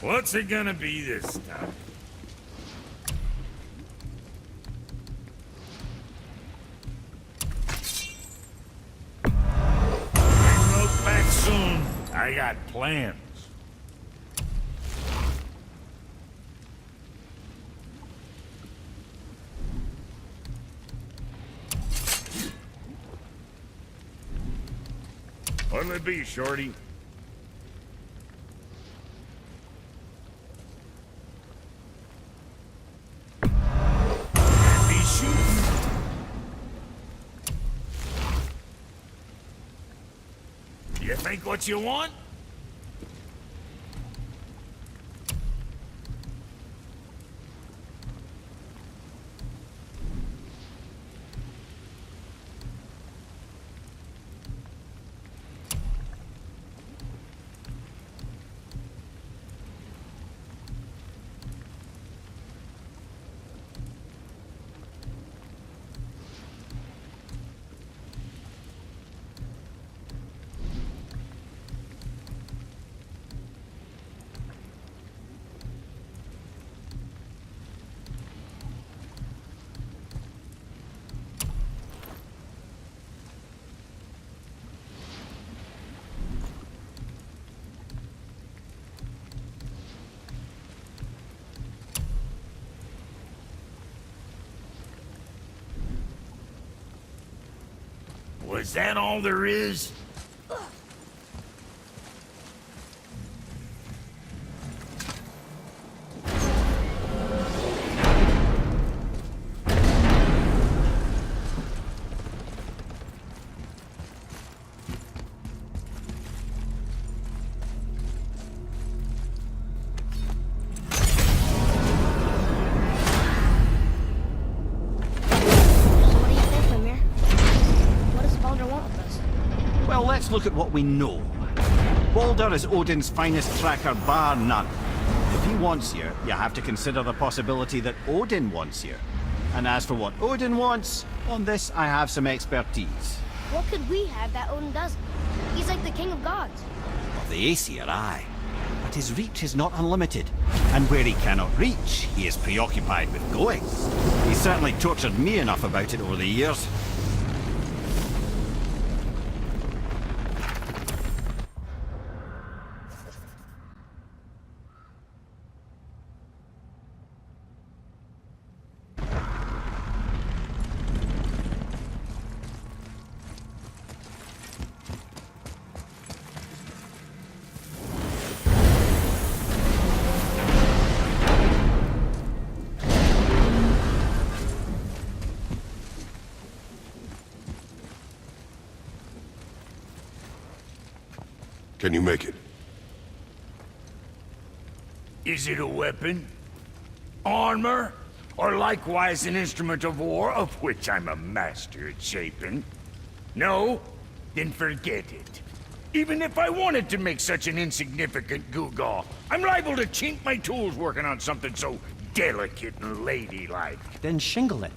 What's it gonna be this time? Look back soon. I got plans. What'll it be, Shorty? Be shooting. You think what you want? Was that all there is? Well, let's look at what we know. Baldur is Odin's finest tracker, bar none. If he wants you, you have to consider the possibility that Odin wants you. And as for what Odin wants, on this I have some expertise. What could we have that Odin doesn't? He's like the king of gods. Of the Aesir, aye. But his reach is not unlimited. And where he cannot reach, he is preoccupied with going. He's certainly tortured me enough about it over the years. Can you make it? Is it a weapon? Armor? Or likewise an instrument of war, of which I'm a master at shaping? No? Then forget it. Even if I wanted to make such an insignificant gewgaw, I'm liable to chink my tools working on something so delicate and ladylike. Then shingle it.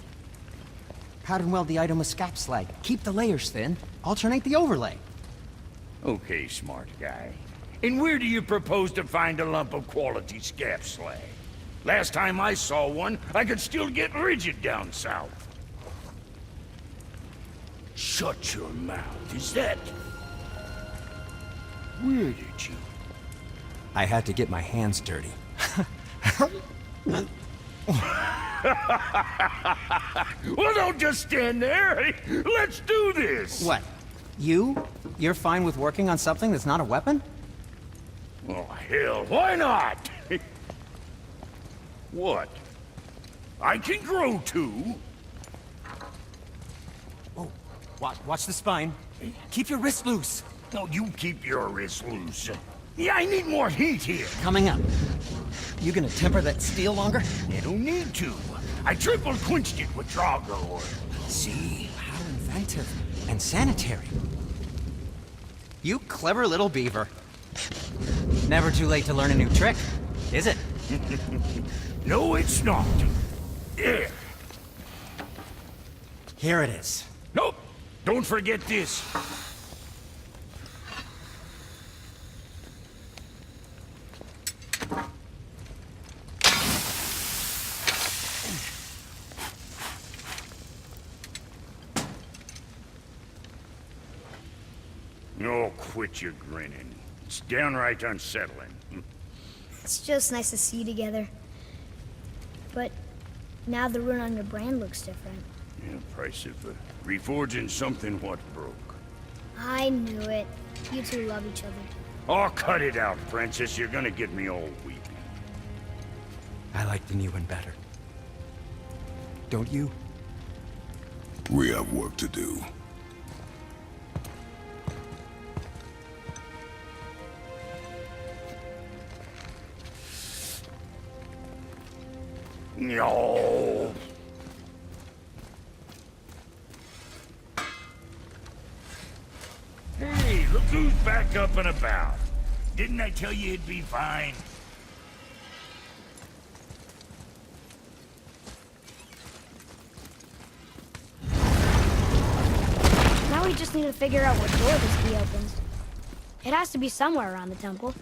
Pattern weld the item with scap slag. Keep the layers thin. Alternate the overlay. Okay, smart guy. And where do you propose to find a lump of quality scap slag? Last time I saw one, I could still get rigid down south. Shut your mouth, is that... Where did you... I had to get my hands dirty. Well, don't just stand there. Let's do this. What? You're fine with working on something that's not a weapon? Oh, hell, why not? What? I can grow too. Oh, watch the spine. Keep your wrist loose. No, you keep your wrist loose. Yeah, I need more heat here. Coming up. You gonna temper that steel longer? You don't need to. I triple quenched it with Drago oil. See? How inventive. And sanitary. You clever little beaver. Never too late to learn a new trick, is it? No, it's not. There. Here it is. Nope. Don't forget this. Oh, quit your grinning. It's downright unsettling. It's just nice to see you together. But now the rune on your brand looks different. Yeah, price of reforging something what broke. I knew it. You two love each other. Oh, cut it out, Francis. You're gonna get me all weepy. I like the new one better. Don't you? We have work to do. No. Hey, look who's back up and about. Didn't I tell you it'd be fine? Now we just need to figure out what door this key opens. It has to be somewhere around the temple.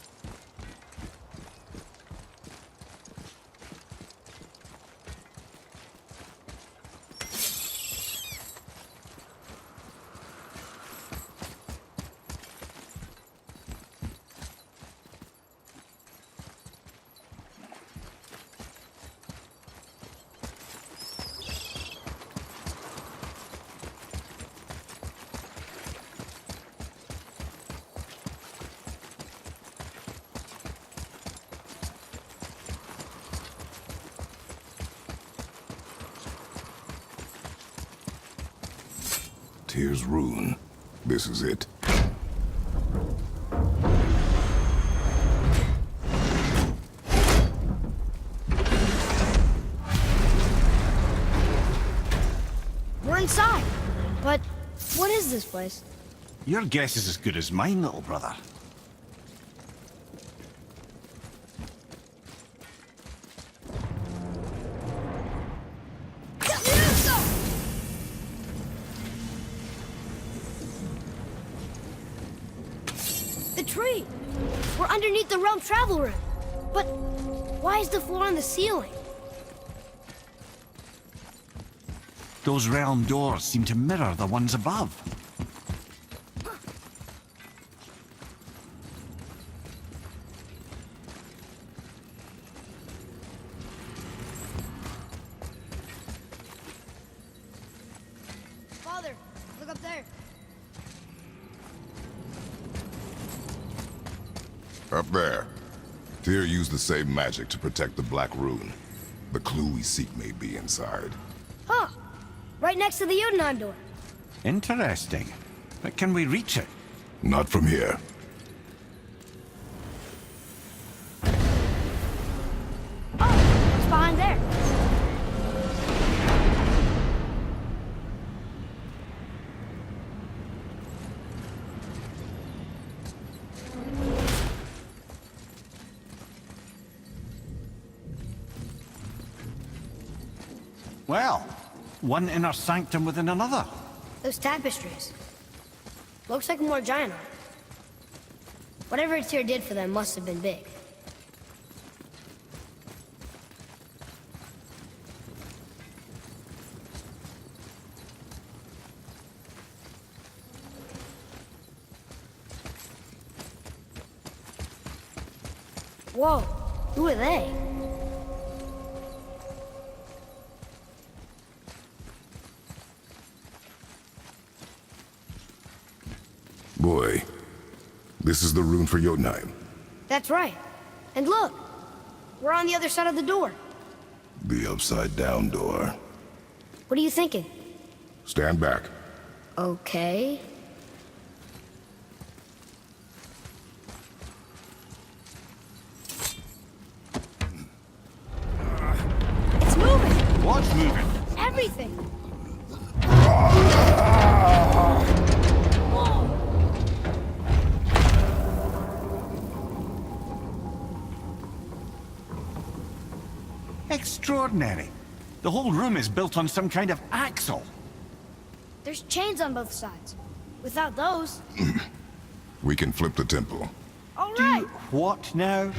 Tyr's rune. This is it. We're inside. But what is this place? Your guess is as good as mine, little brother. The tree! We're underneath the realm travel room. But why is the floor on the ceiling? Those realm doors seem to mirror the ones above. Father, look up there. Up there. Tyr used the same magic to protect the Black Rune. The clue we seek may be inside. Huh. Right next to the Jotunheim door. Interesting. But can we reach it? Not from here. Oh, it's behind there. Well, one inner sanctum within another. Those tapestries. Looks like more giant art. Whatever Tyr did for them must have been big. Whoa, who are they? Boy, this is the rune for Jotunheim. That's right. And look, we're on the other side of the door. The upside-down door. What are you thinking? Stand back. Okay. It's moving! What's moving? Everything! Extraordinary. The whole room is built on some kind of axle. There's chains on both sides. Without those... We can flip the temple. All right! What now?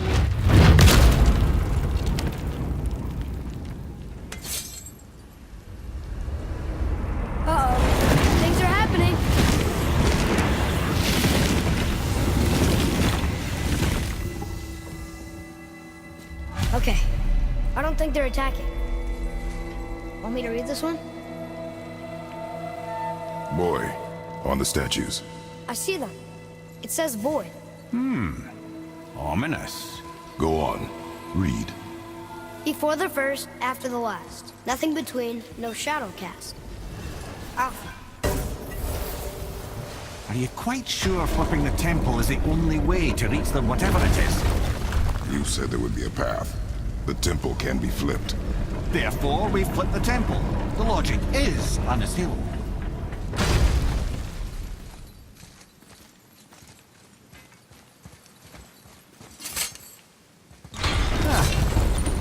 Uh-oh. Things are happening. don't think they're attacking. Want me to read this one? Boy, on the statues. I see them. It says void. Ominous. Go on. Read. Before the first, after the last. Nothing between, no shadow cast. Alpha. Are you quite sure flipping the temple is the only way to reach them, whatever it is? You said there would be a path. The temple can be flipped. Therefore, we flip the temple. The logic is unassailable.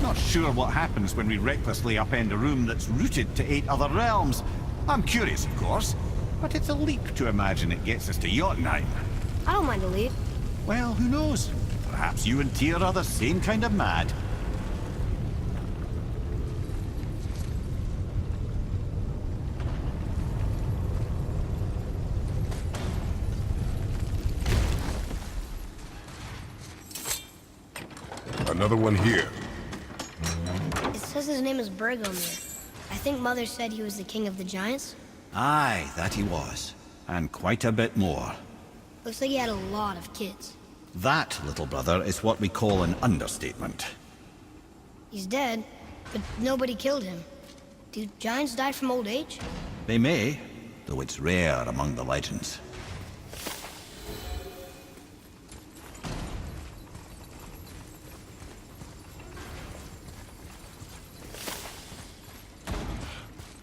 Not sure what happens when we recklessly upend a room that's rooted to 8 other realms. I'm curious, of course, but it's a leap to imagine it gets us to Jotunheim. I don't mind a lead. Well, who knows? Perhaps you and Tyr are the same kind of mad. Another one here. It says his name is Bergomir. I think Mother said he was the king of the giants. Aye, that he was. And quite a bit more. Looks like he had a lot of kids. That, little brother, is what we call an understatement. He's dead, but nobody killed him. Do giants die from old age? They may, though it's rare among the legends.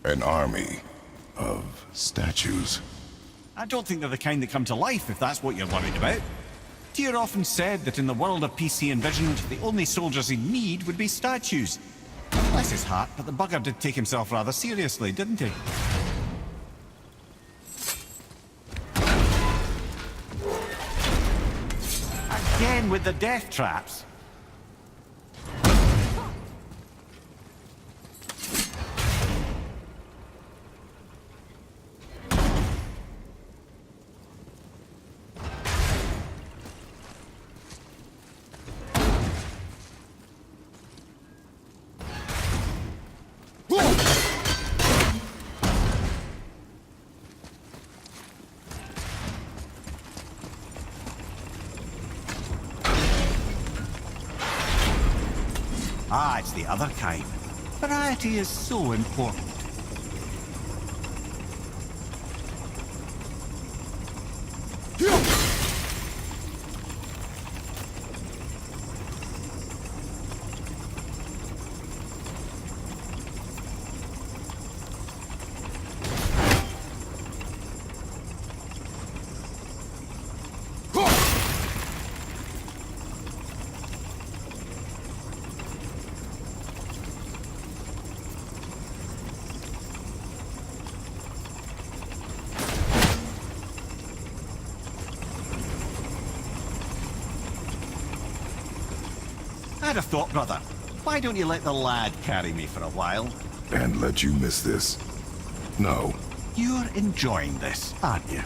An army of statues. I don't think they're the kind that come to life, if that's what you're worried about. Tyr often said that in the world of peace he envisioned, the only soldiers he'd need would be statues. Bless his heart, but the bugger did take himself rather seriously, didn't he? Again with the death traps. Ah, it's the other kind. Variety is so important. I'd have thought, brother. Why don't you let the lad carry me for a while? And let you miss this. No. You're enjoying this, aren't you?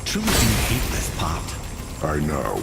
truly do hate this part. I know.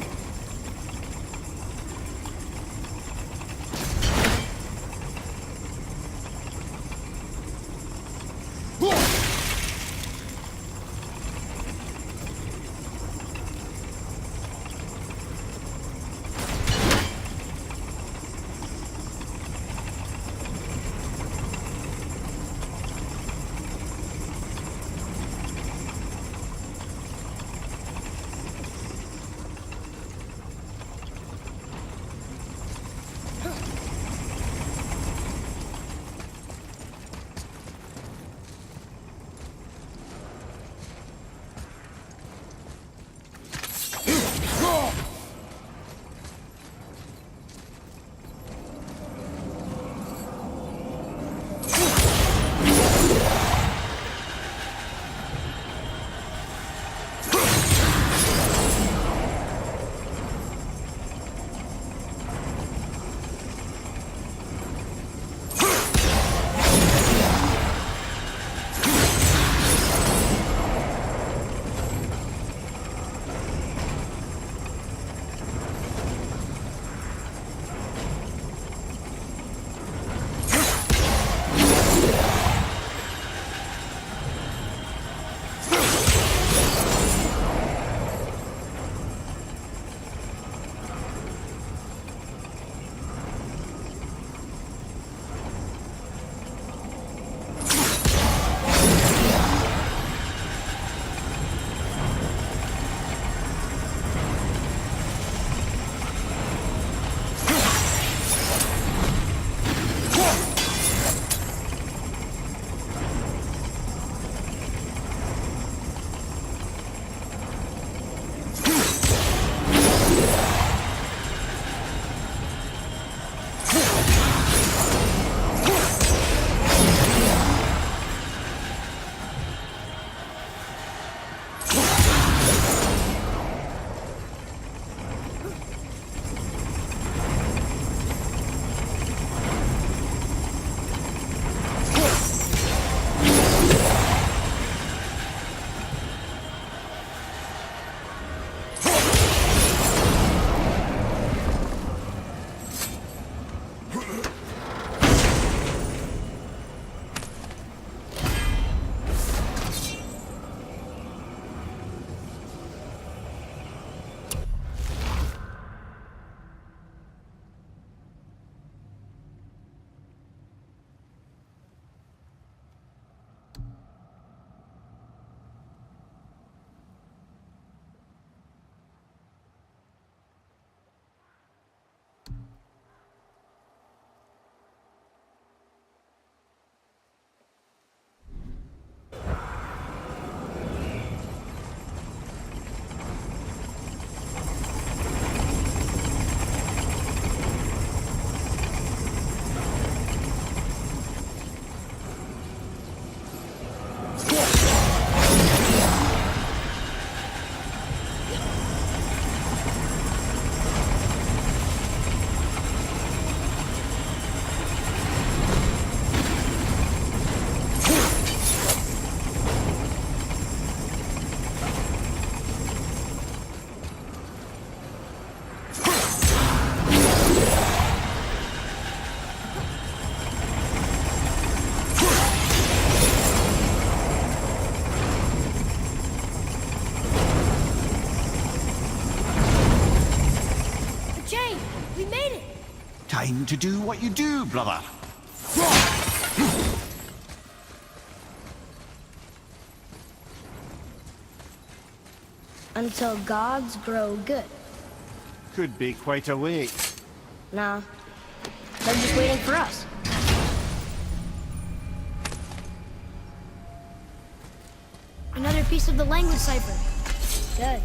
Time to do what you do, brother. Until gods grow good. Could be quite a wait. Nah, they're just waiting for us. Another piece of the language cipher. Good.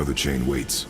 other chain waits.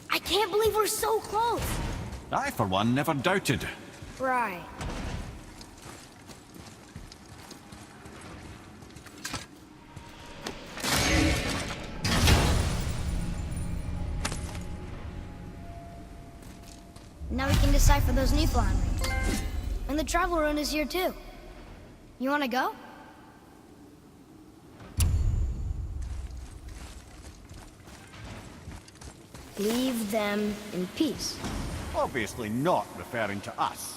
I can't believe we're so close. I, for one, never doubted. Right. Now we can decipher those Niflheim rings. And the travel rune is here too. You wanna go? Leave them in peace. Obviously not referring to us.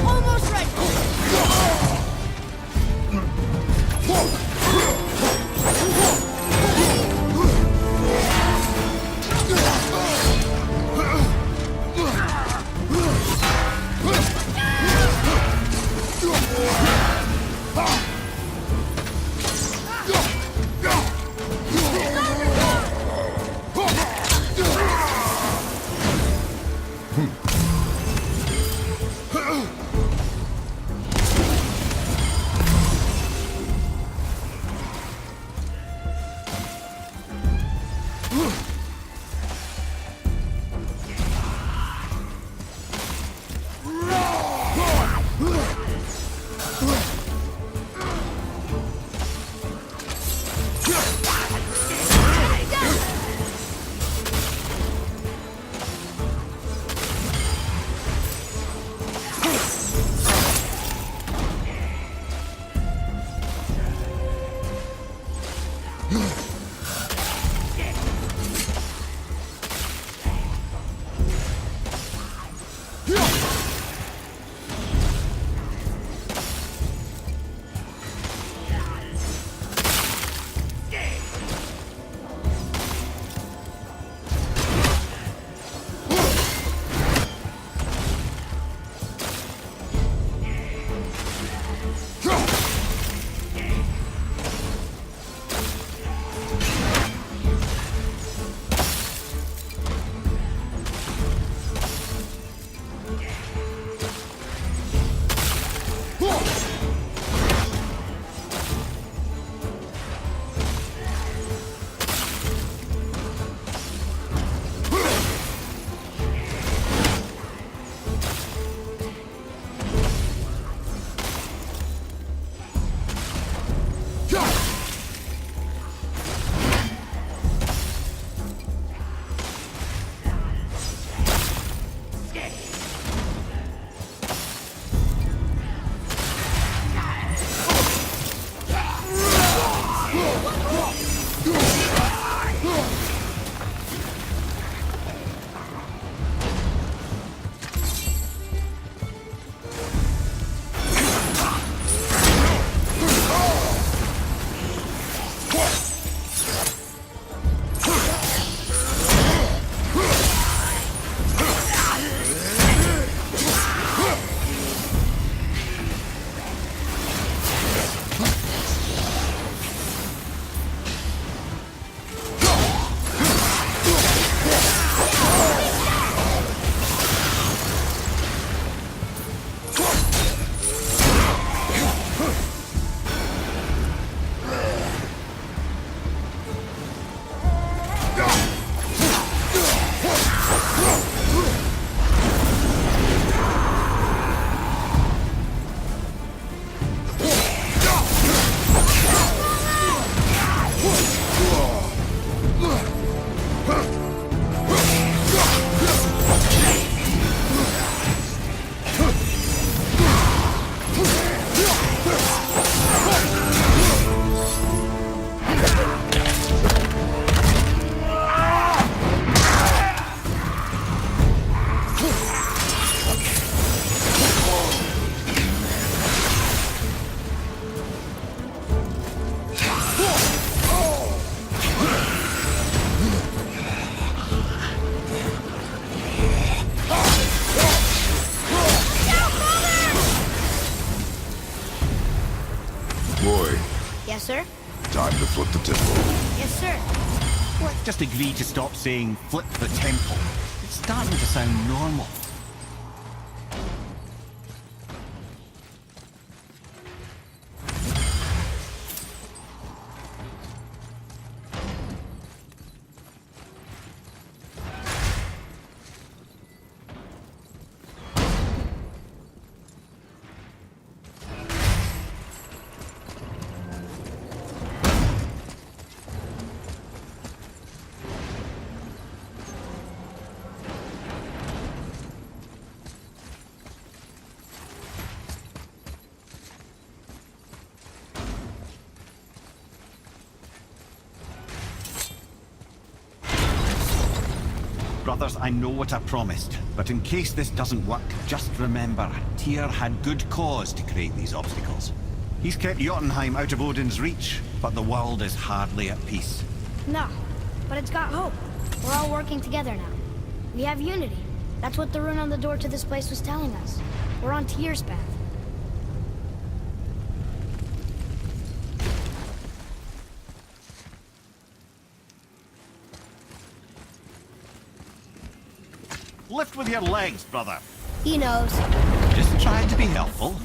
Almost ready. foot the temple. Yes, sir. Let's just agree to stop saying flip the temple. It's starting to sound normal. Brothers, I know what I promised, but in case this doesn't work, just remember, Tyr had good cause to create these obstacles. He's kept Jotunheim out of Odin's reach, but the world is hardly at peace. No, but it's got hope. We're all working together now. We have unity. That's what the rune on the door to this place was telling us. We're on Tyr's path. Lift with your legs, brother. He knows. Just trying to be helpful.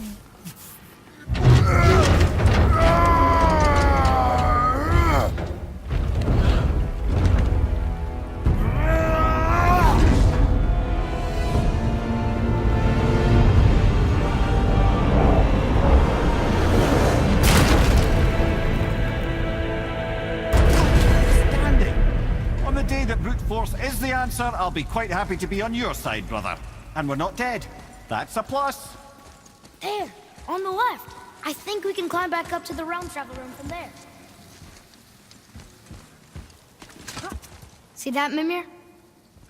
On the day that brute force is the answer, I'll be quite happy to be on your side, brother. And we're not dead. That's a plus. There, on the left. I think we can climb back up to the realm travel room from there. Huh. See that, Mimir?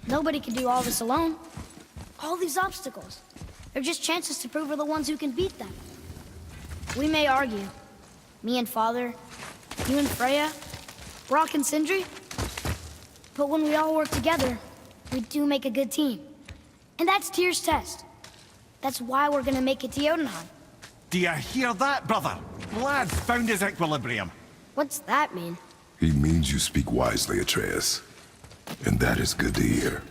Nobody can do all this alone. All these obstacles. They're just chances to prove we're the ones who can beat them. We may argue. Me and Father, you and Freya, Brock and Sindri. But when we all work together, we do make a good team. And that's Tyr's test. That's why we're gonna make it to Jotunheim. Do you hear that, brother? Lad found his equilibrium. What's that mean? He means you speak wisely, Atreus. And that is good to hear.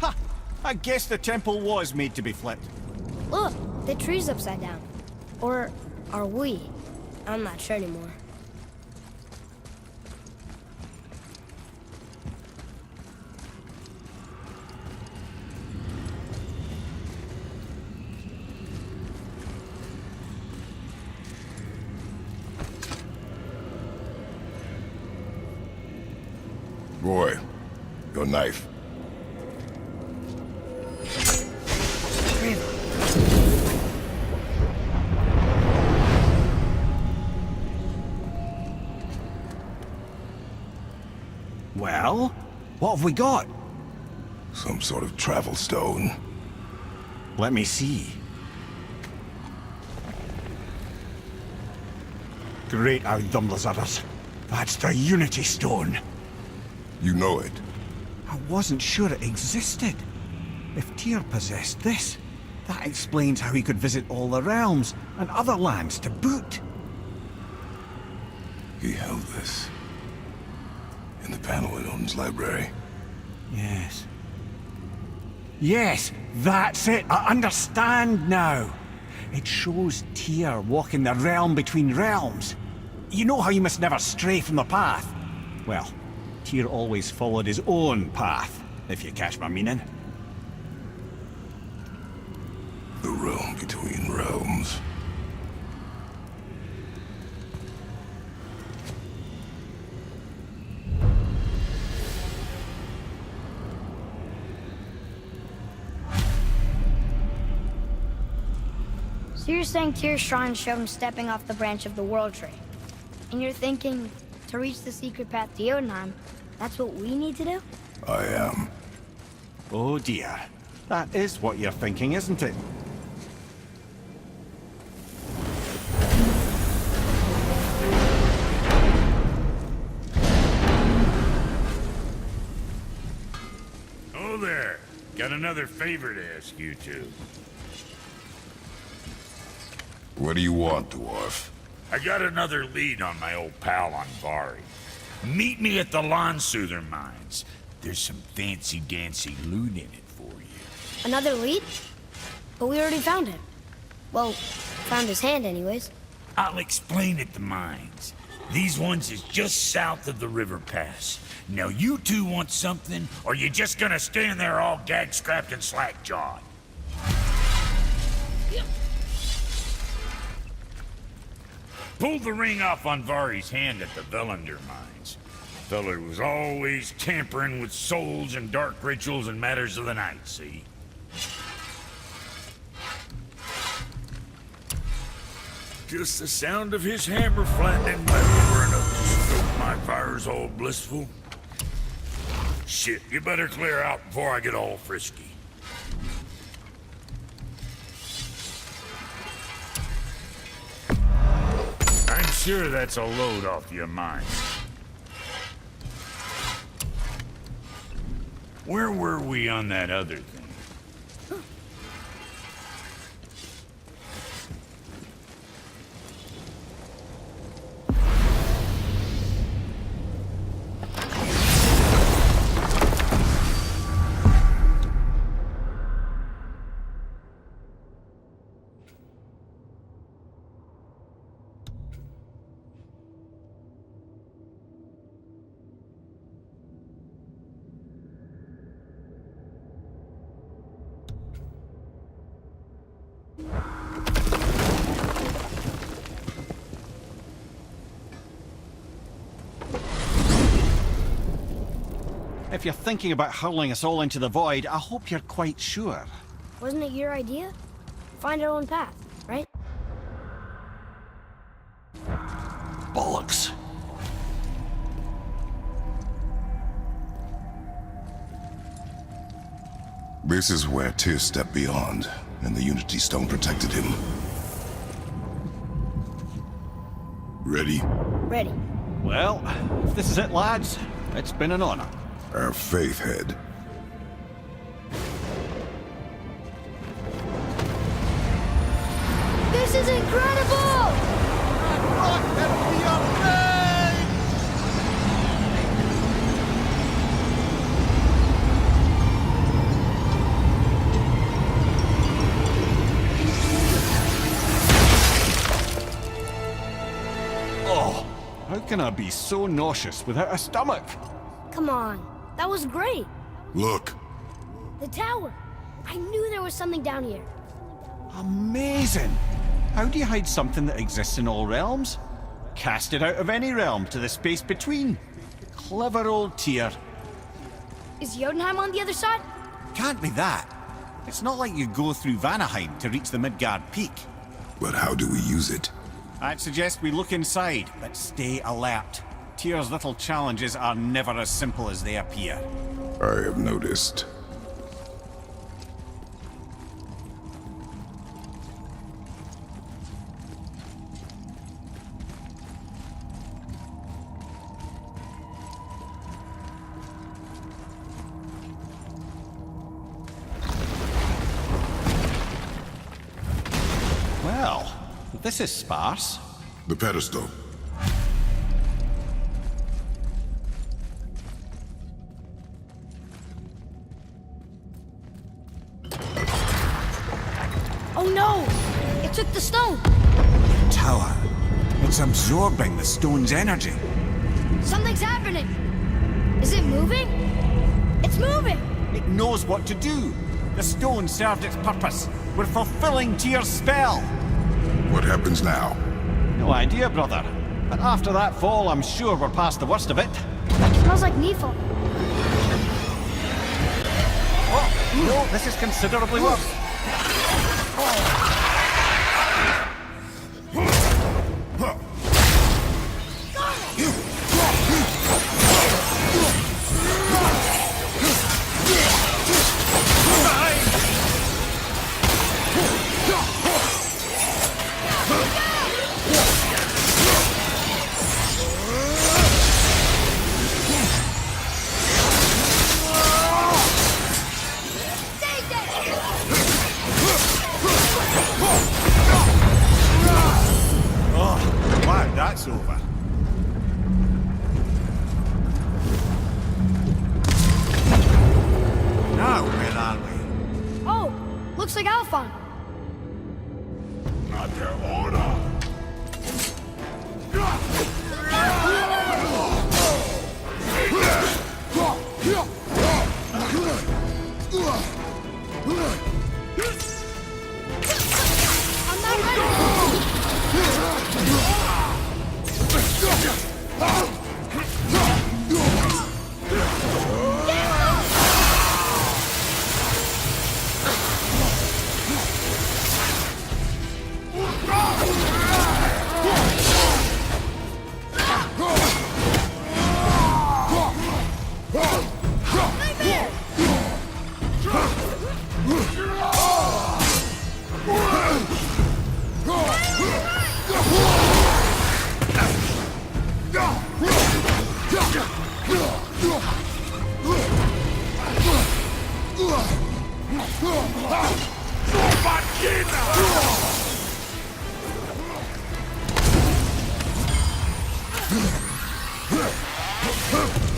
Ha! I guess the temple was made to be flipped. Look, the tree's upside down. Or are we? I'm not sure anymore. Roy, your knife. Well, what have we got? Some sort of travel stone. Let me see. Great Audumlazaras. That's the Unity Stone. You know it. I wasn't sure it existed. If Tyr possessed this, that explains how he could visit all the realms and other lands to boot. He held this. In the panel in Odin's library. Yes. Yes, that's it. I understand now. It shows Tyr walking the realm between realms. You know how you must never stray from the path? Well, Tyr always followed his own path, if you catch my meaning. The realm between realms. So you're saying Tyr's shrine showed him stepping off the branch of the World Tree. And you're thinking, to reach the secret path to Jotunheim, that's what we need to do? I am. Oh dear. That is what you're thinking, isn't it? Oh, there. another favor to ask you two. What do you want, Dwarf? I got another lead on my old pal Anvari. Meet me at the Lawnsoother Mines. There's some fancy-dancy loot in it for you. Another lead? But we already found him. Well, found his hand anyways. I'll explain at the mines. These ones is just south of the river pass. Now you two want something, or you just gonna stand there all gag-scrapped and slack-jawed? Pulled the ring off Anvari's hand at the Velander mines. Feller was always tampering with souls and dark rituals and matters of the night, see? Just the sound of his hammer flattening metal were enough to stoke my fires all blissful. Shit, you better clear out before I get all frisky. I'm sure that's a load off your mind. Where were we on that other thing? If you're thinking about hurling us all into the void, I hope you're quite sure. Wasn't it your idea? Find our own path, right? Bollocks. This is where Tyr stepped beyond, and the Unity Stone protected him. Ready? Ready. Well, if this is it, lads, it's been an honor. Our faith head. This is incredible! Oh, how can I be so nauseous without a stomach? Come on, that was great. Look, The tower. I knew there was something down here. Amazing! How do you hide something that exists in all realms? Cast it out of any realm to the space between. Clever old Tyr. Is Jotunheim on the other side? Can't be that. It's not like you go through Vanaheim to reach the Midgard Peak. but how do we use it? I'd suggest we look inside, but stay alert. Tyr's little challenges are never as simple as they appear. I have noticed. Well, this is sparse. The pedestal. Oh no! It took the stone! Tower. It's absorbing the stone's energy. Something's happening! Is it moving? It's moving! It knows what to do. The stone served its purpose. We're fulfilling Tyr's spell. What happens now? No idea, brother. But after that fall, I'm sure we're past the worst of it. Smells like Nifl. Oh, no, this is considerably worse. Stay That's over. Now, where are we? Oh, looks like Alphon. I'm not ready.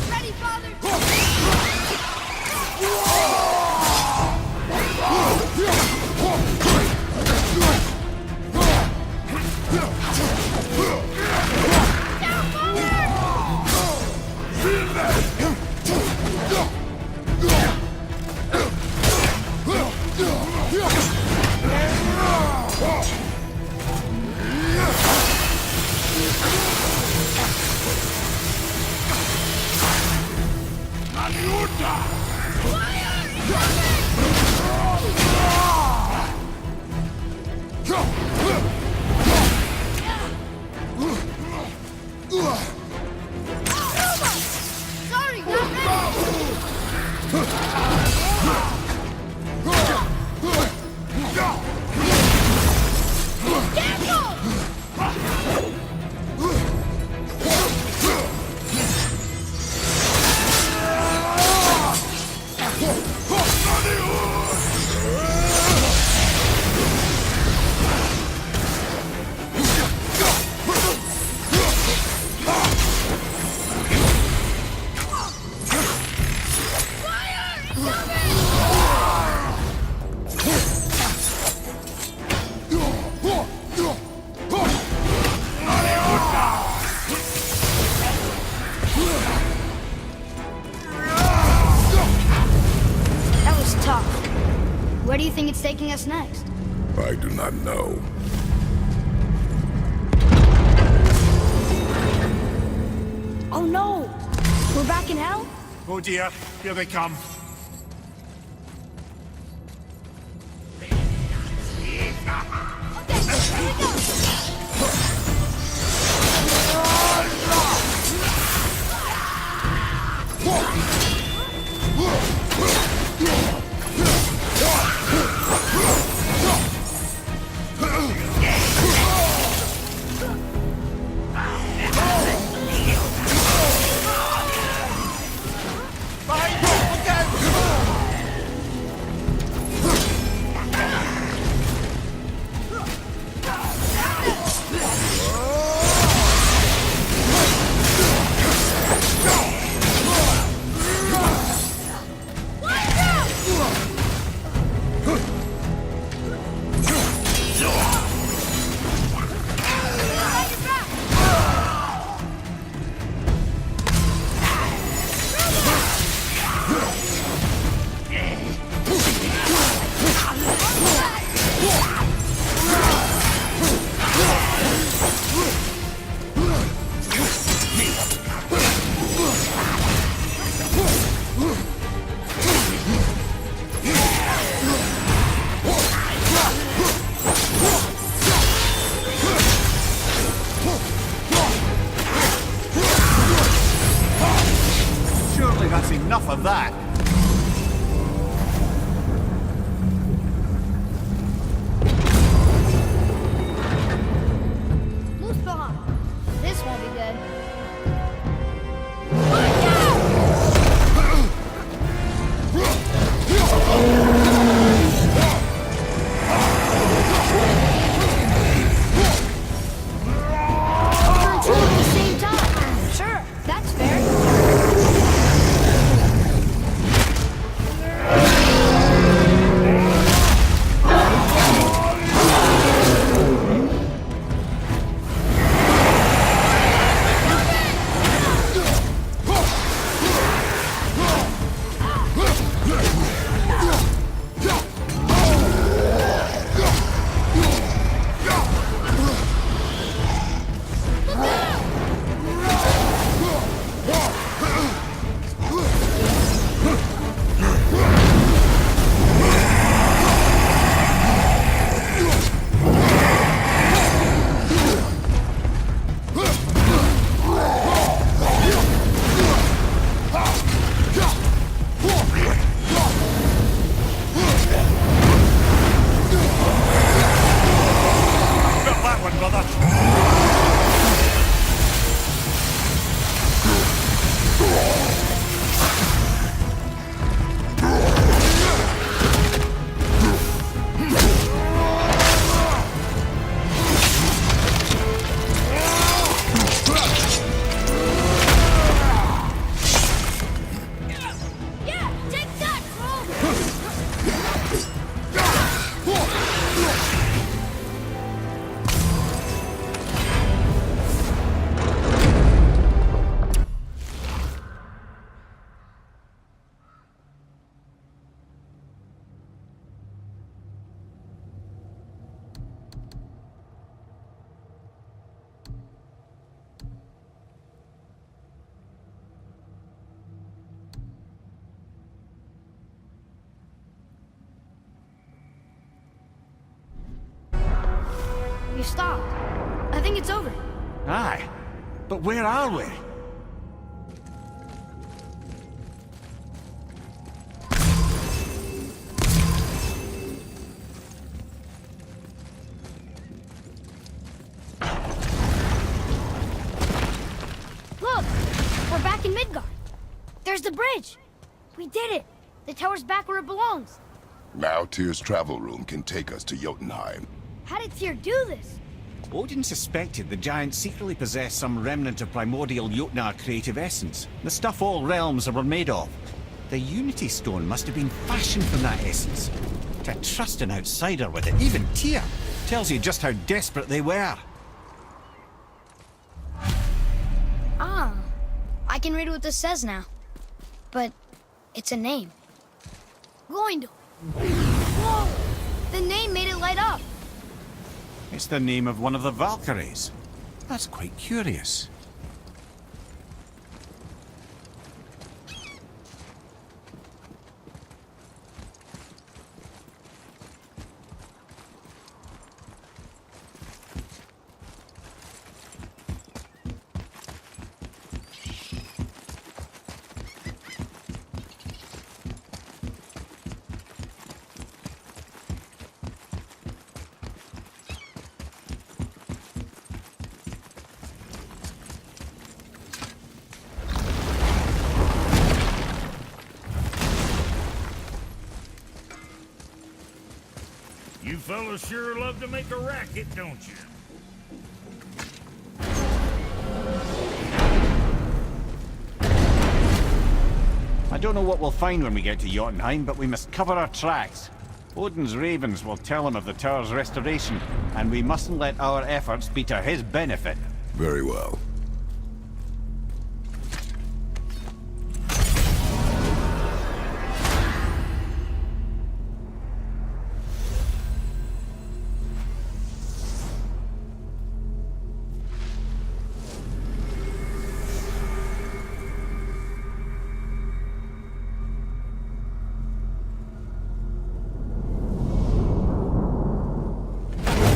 Ready, Father! Down, Sorry, not That was tough. Where do you think it's taking us next? I do not know. Oh no! We're back in hell? Oh dear, here they come. Behind you, look out! You stopped. I think it's over. Aye. But where are we? Look! We're back in Midgard. There's the bridge. We did it. The tower's back where it belongs. Now Tyr's travel room can take us to Jotunheim. How did Tyr do this? Odin suspected the giants secretly possessed some remnant of primordial Jotnar creative essence, the stuff all realms were made of. The Unity Stone must have been fashioned from that essence. To trust an outsider with it, even Tyr, tells you just how desperate they were. Ah, I can read what this says now. But it's a name. Gloindor. Whoa! The name made it light up. It's the name of one of the Valkyries. That's quite curious. You fellas sure love to make a racket, don't you? I don't know what we'll find when we get to Jotunheim, but we must cover our tracks. Odin's ravens will tell him of the tower's restoration, and we mustn't let our efforts be to his benefit. Very well.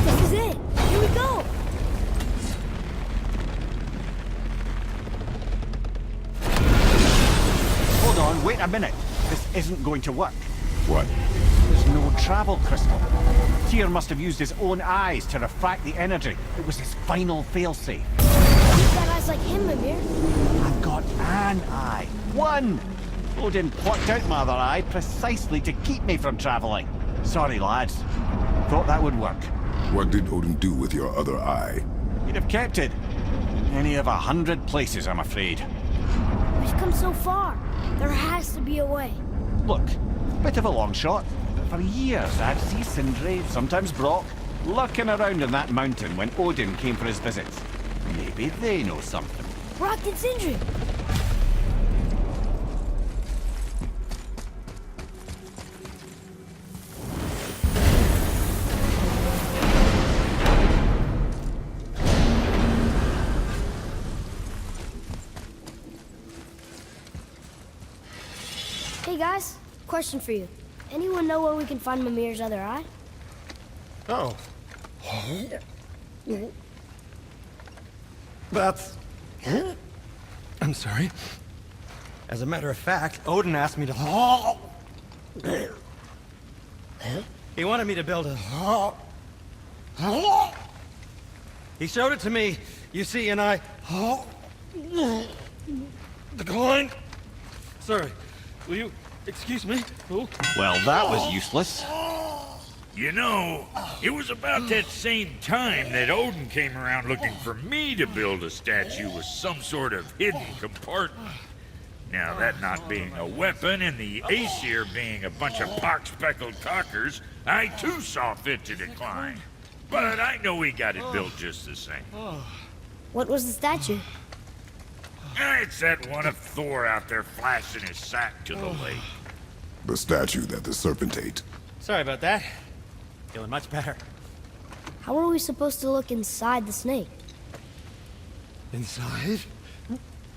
This is it. Here we go. Hold on, wait a minute. This isn't going to work. What? There's no travel crystal. Tyr must have used his own eyes to refract the energy. It was his final failsafe. You've got eyes like him, Mimir. I've got an eye. One! Odin plucked out my other eye precisely to keep me from traveling. Sorry, lads. Thought that would work. What did Odin do with your other eye? He'd have kept it. In any of 100 places, I'm afraid. We've come so far. There has to be a way. Look, bit of a long shot, but for years I'd see Sindri, sometimes Brock, lurking around in that mountain when Odin came for his visits. Maybe they know something. Brock and Sindri. Hey guys, question for you. Anyone know where we can find Mimir's other eye? Oh. That's... I'm sorry. As a matter of fact, Odin asked me to... He wanted me to build a... He showed it to me, you see, and I... Declined. Sorry, will you excuse me? Oh. Well, that was useless. You know, it was about that same time that Odin came around looking for me to build a statue with some sort of hidden compartment. Now, that not being a weapon and the Aesir being a bunch of pock-speckled cockers, I too saw fit to decline. But I know he got it built just the same. What was the statue? It's that one of Thor out there flashing his sack to the lake. The statue that the serpent ate. Sorry about that. Feeling much better. How are we supposed to look inside the snake? Inside?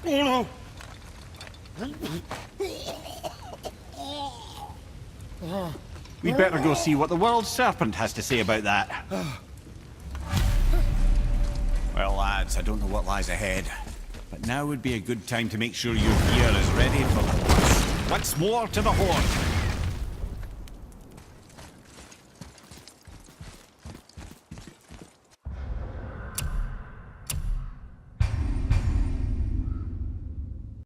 Oh no! We'd better go see what the world serpent has to say about that. lads. I don't know what lies ahead. But now would be a good time to make sure your gear is ready for the once more to the Horde.